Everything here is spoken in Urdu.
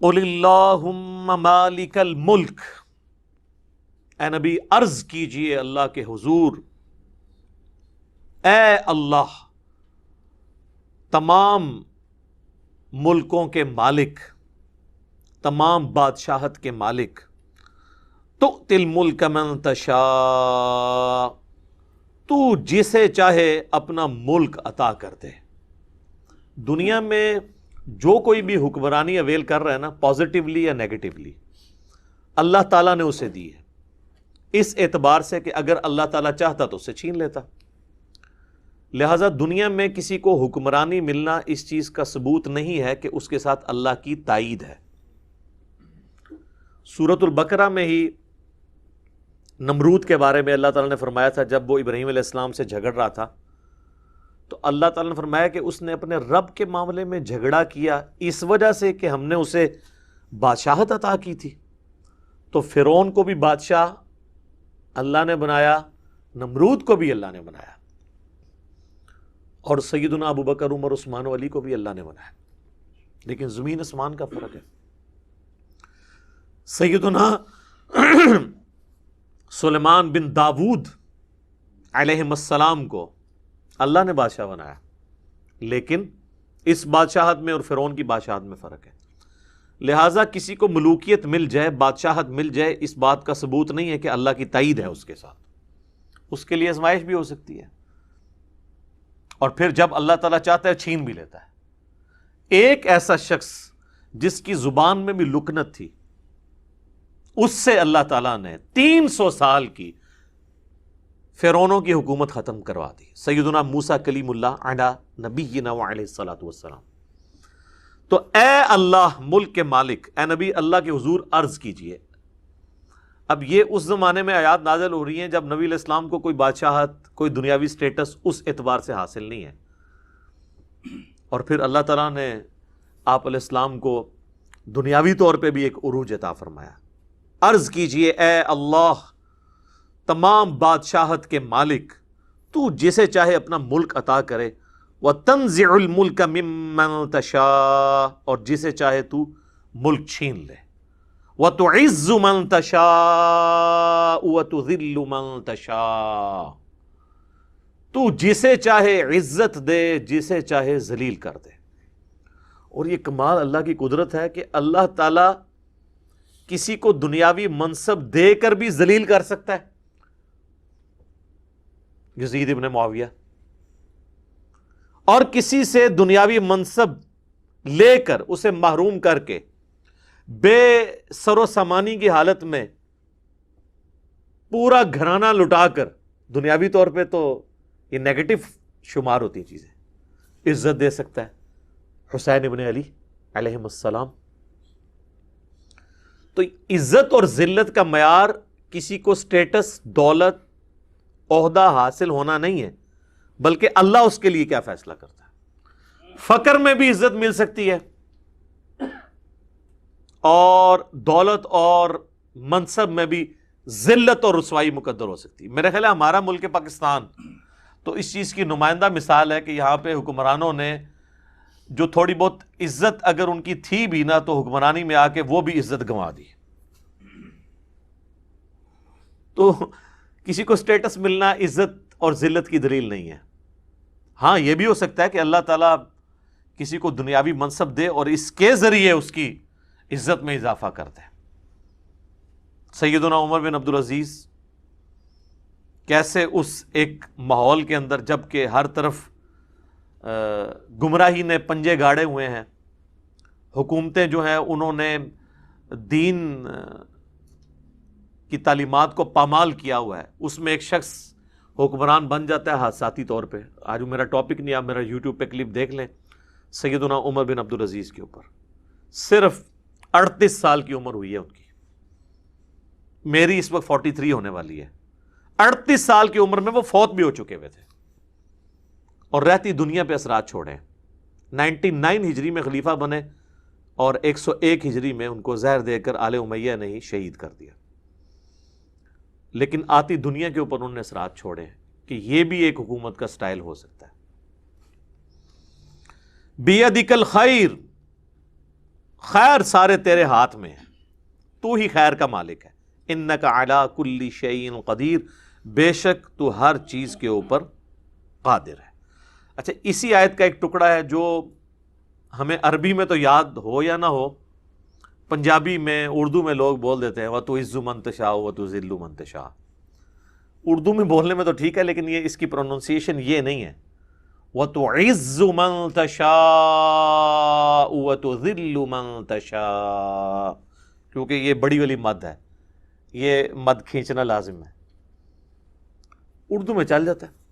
قل اللہم مالک الملک، اے نبی عرض کیجئے اللہ کے حضور، اے اللہ تمام ملکوں کے مالک، تمام بادشاہت کے مالک، تؤتی الملک من تشاء، تو جسے چاہے اپنا ملک عطا کر دے۔ دنیا میں جو کوئی بھی حکمرانی اویل کر رہا ہے نا، پازیٹیولی یا نیگیٹیولی، اللہ تعالیٰ نے اسے دی ہے، اس اعتبار سے کہ اگر اللہ تعالیٰ چاہتا تو اسے چھین لیتا۔ لہٰذا دنیا میں کسی کو حکمرانی ملنا اس چیز کا ثبوت نہیں ہے کہ اس کے ساتھ اللہ کی تائید ہے۔ سورۃ البقرہ میں ہی نمرود کے بارے میں اللہ تعالیٰ نے فرمایا تھا، جب وہ ابراہیم علیہ السلام سے جھگڑ رہا تھا تو اللہ تعالیٰ نے فرمایا کہ اس نے اپنے رب کے معاملے میں جھگڑا کیا اس وجہ سے کہ ہم نے اسے بادشاہت عطا کی تھی۔ تو فرعون کو بھی بادشاہ اللہ نے بنایا، نمرود کو بھی اللہ نے بنایا، اور سیدنا ابو بکر، عمر، عثمان و علی کو بھی اللہ نے بنایا، لیکن زمین آسمان کا فرق ہے۔ سیدنا سلیمان بن داود علیہ السلام کو اللہ نے بادشاہ بنایا، لیکن اس بادشاہت میں اور فرعون کی بادشاہت میں فرق ہے۔ لہٰذا کسی کو ملوکیت مل جائے، بادشاہت مل جائے، اس بات کا ثبوت نہیں ہے کہ اللہ کی تائید ہے اس کے ساتھ، اس کے لیے آزمائش بھی ہو سکتی ہے، اور پھر جب اللہ تعالیٰ چاہتا ہے چھین بھی لیتا ہے۔ ایک ایسا شخص جس کی زبان میں بھی لکنت تھی، اس سے اللہ تعالیٰ نے 300 سال کی فرعونوں کی حکومت ختم کروا دی، سیدنا موسیٰ کلیم اللہ علی نبینا وعلیہ الصلوۃ والسلام۔ تو اے اللہ ملک کے مالک، اے نبی اللہ کے حضور عرض کیجئے۔ اب یہ اس زمانے میں آیات نازل ہو رہی ہیں جب نبی علیہ السلام کو کوئی بادشاہت، کوئی دنیاوی سٹیٹس اس اعتبار سے حاصل نہیں ہے، اور پھر اللہ تعالیٰ نے آپ علیہ السلام کو دنیاوی طور پہ بھی ایک عروج عطا فرمایا۔ عرض کیجئے اے اللہ تمام بادشاہت کے مالک، تو جسے چاہے اپنا ملک عطا کرے، وَتَنزِعُ الْمُلْكَ مِمَّن تَشَاءُ، اور جسے چاہے تو ملک چھین لے، وَتُعِزُّ مَن تَشَاءُ وَتُذِلُّ مَن تَشَاءُ، تو جسے چاہے عزت دے، جسے چاہے ذلیل کر دے۔ اور یہ کمال اللہ کی قدرت ہے کہ اللہ تعالیٰ کسی کو دنیاوی منصب دے کر بھی ذلیل کر سکتا ہے۔ یزید ابن معاویہ، اور کسی سے دنیاوی منصب لے کر اسے محروم کر کے بے سر و سامانی کی حالت میں پورا گھرانہ لٹا کر، دنیاوی طور پہ تو یہ نیگیٹو شمار ہوتی ہیں چیزیں، عزت دے سکتا ہے حسین ابن علی علیہ السلام۔ تو عزت اور ذلت کا معیار کسی کو سٹیٹس، دولت، عہدہ حاصل ہونا نہیں ہے، بلکہ اللہ اس کے لیے کیا فیصلہ کرتا ہے۔ فقر میں بھی عزت مل سکتی ہے، اور دولت اور منصب میں بھی ذلت اور رسوائی مقدر ہو سکتی ہے۔ میرا خیال ہے ہمارا ملک پاکستان تو اس چیز کی نمائندہ مثال ہے کہ یہاں پہ حکمرانوں نے جو تھوڑی بہت عزت اگر ان کی تھی بھی نا، تو حکمرانی میں آ کے وہ بھی عزت گنوا دی۔ تو کسی کو سٹیٹس ملنا عزت اور ذلت کی دلیل نہیں ہے۔ ہاں یہ بھی ہو سکتا ہے کہ اللہ تعالیٰ کسی کو دنیاوی منصب دے اور اس کے ذریعے اس کی عزت میں اضافہ کر دے۔ سیدنا عمر بن عبدالعزیز کیسے اس ایک ماحول کے اندر، جب کہ ہر طرف گمراہی نے پنجے گاڑے ہوئے ہیں، حکومتیں جو ہیں انہوں نے دین کی تعلیمات کو پامال کیا ہوا ہے، اس میں ایک شخص حکمران بن جاتا ہے حادثاتی طور پہ۔ آج میرا ٹاپک نہیں، آپ میرا یوٹیوب پہ کلپ دیکھ لیں سیدنا عمر بن عبدالعزیز کے اوپر۔ صرف 38 سال کی عمر ہوئی ہے ان کی، میری اس وقت 43 ہونے والی ہے۔ 38 سال کی عمر میں وہ فوت بھی ہو چکے ہوئے تھے اور رہتی دنیا پہ اثرات چھوڑے۔ 99 ہجری میں خلیفہ بنے اور 101 ہجری میں ان کو زہر دے کر آل امیہ نے ہی شہید کر دیا، لیکن آتی دنیا کے اوپر انہوں نے اثرات چھوڑے کہ یہ بھی ایک حکومت کا سٹائل ہو سکتا ہے۔ بیدک الخیر، خیر سارے تیرے ہاتھ میں ہے، تو ہی خیر کا مالک ہے، انک علی کل شیء قدیر، بے شک تو ہر چیز کے اوپر قادر ہے۔ اچھا، اسی آیت کا ایک ٹکڑا ہے جو ہمیں عربی میں تو یاد ہو یا نہ ہو، پنجابی میں اردو میں لوگ بول دیتے ہیں وَتُعِزُّ مَن تَشَاءُ وَتُذِلُّ مَن تَشَاءُ۔ اردو میں بولنے میں تو ٹھیک ہے، لیکن یہ اس کی پروننسیشن یہ نہیں ہے، وَتُعِزُّ مَن تَشَاءُ وَتُذِلُّ مَن تَشَاءُ، کیونکہ یہ بڑی والی مد ہے، یہ مد کھینچنا لازم ہے، اردو میں چل جاتا ہے۔